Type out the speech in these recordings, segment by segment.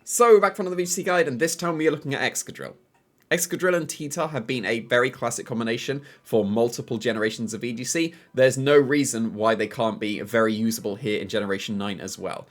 So, back from the VGC guide, and this time we are looking at Excadrill. Excadrill and T-Tar have been a very classic combination for multiple generations of VGC. There's no reason why they can't be very usable here in Generation 9 as well.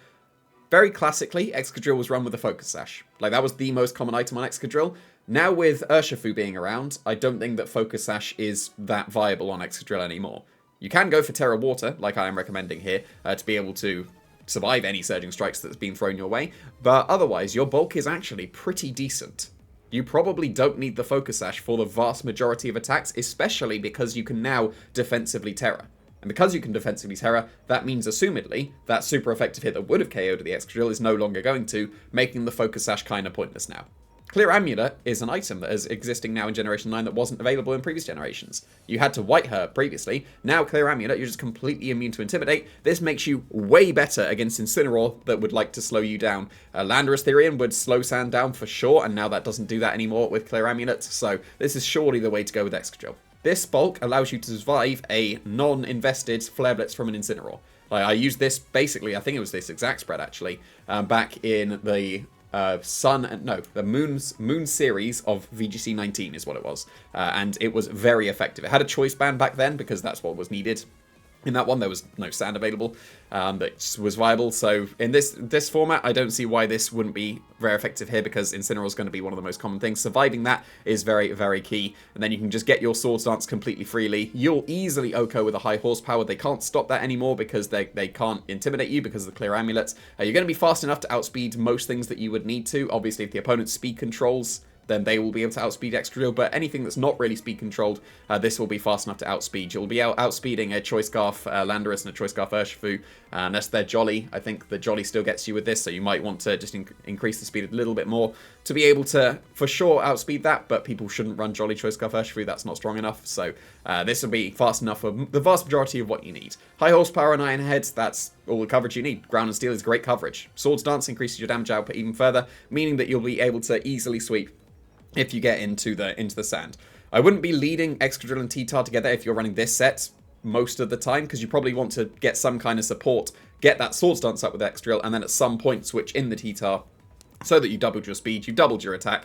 Very classically, Excadrill was run with a Focus Sash. Like, that was the most common item on Excadrill. Now with Urshifu being around, I don't think that Focus Sash is that viable on Excadrill anymore. You can go for Terra Water, like I am recommending here, to be able to survive any Surging Strikes that's been thrown your way, but otherwise your bulk is actually pretty decent. You probably don't need the Focus Sash for the vast majority of attacks, especially because you can now defensively Terra. And because you can defensively Terra, that means assumedly that super effective hit that would have KO'd the Excadrill is no longer going to, making the Focus Sash kind of pointless now. Clear Amulet is an item that is existing now in Generation 9 that wasn't available in previous generations. You had to White Her previously, now Clear Amulet, you're just completely immune to Intimidate. This makes you way better against Incineroar that would like to slow you down. Landorus Therian would slow Sand down for sure, and now that doesn't do that anymore with Clear Amulet, so this is surely the way to go with Excadrill. This bulk allows you to survive a non-invested Flare Blitz from an Incineroar. Like, I used this basically, I think it was this exact spread actually, back in the the Moon series of VGC 19 is what it was. And it was very effective. It had a choice band back then because that's what was needed. In that one, there was no sand available that was viable. So in this format, I don't see why this wouldn't be very effective here because Incineroar is going to be one of the most common things. Surviving that is very, very key. And then you can just get your Swords Dance completely freely. You'll easily OHKO with a high horsepower. They can't stop that anymore because they can't intimidate you because of the Clear Amulets. You're going to be fast enough to outspeed most things that you would need to. Obviously, if the opponent's speed controls, then they will be able to outspeed Excadrill, but anything that's not really speed controlled, this will be fast enough to outspeed. You'll be outspeeding a Choice Scarf Landorus and a Choice Scarf Urshifu, unless they're Jolly. I think the Jolly still gets you with this, so you might want to just increase the speed a little bit more to be able to, for sure, outspeed that, but people shouldn't run Jolly Choice Scarf Urshifu, that's not strong enough, so this will be fast enough for the vast majority of what you need. High horsepower and Iron Head, that's all the coverage you need. Ground and Steel is great coverage. Swords Dance increases your damage output even further, meaning that you'll be able to easily sweep if you get into the sand. I wouldn't be leading Excadrill and T-Tar together if you're running this set most of the time, because you probably want to get some kind of support, get that Swords Dance up with Excadrill, and then at some point switch in the T-Tar so that you doubled your speed, you doubled your attack,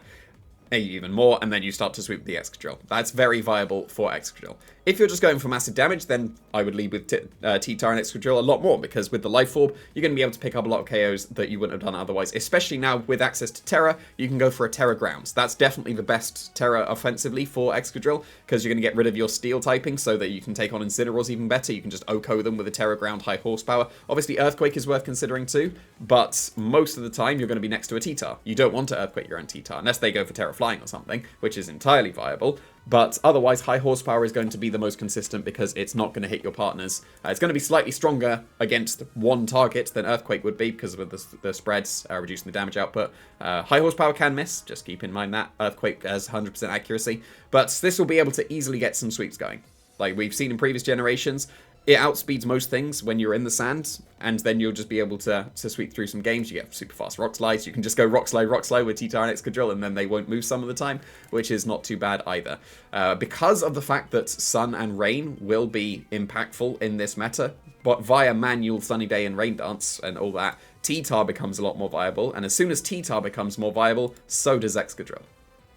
maybe even more, and then you start to sweep the Excadrill. That's very viable for Excadrill. If you're just going for massive damage, then I would lead with T-Tar and Excadrill a lot more, because with the Life Orb, you're going to be able to pick up a lot of KOs that you wouldn't have done otherwise, especially now with access to Terra, you can go for a Terra Grounds. That's definitely the best Terra offensively for Excadrill, because you're going to get rid of your Steel typing so that you can take on Incineroars even better. You can just OHKO them with a Terra Ground high horsepower. Obviously, Earthquake is worth considering too, but most of the time, you're going to be next to a T-Tar. You don't want to Earthquake your own T-Tar, unless they go for Terra Flying or something, which is entirely viable. But otherwise, high horsepower is going to be the most consistent because it's not going to hit your partners. It's going to be slightly stronger against one target than Earthquake would be because of the spreads, reducing the damage output. High horsepower can miss, just keep in mind that. Earthquake has 100% accuracy. But this will be able to easily get some sweeps going. Like we've seen in previous generations, it outspeeds most things when you're in the sand, and then you'll just be able to sweep through some games. You get super fast Rock Slides. You can just go Rock Slide with T-Tar and Excadrill, and then they won't move some of the time, which is not too bad either. Because of the fact that Sun and Rain will be impactful in this meta, but via manual Sunny Day and Rain Dance and all that, T-Tar becomes a lot more viable, and as soon as T-Tar becomes more viable, so does Excadrill.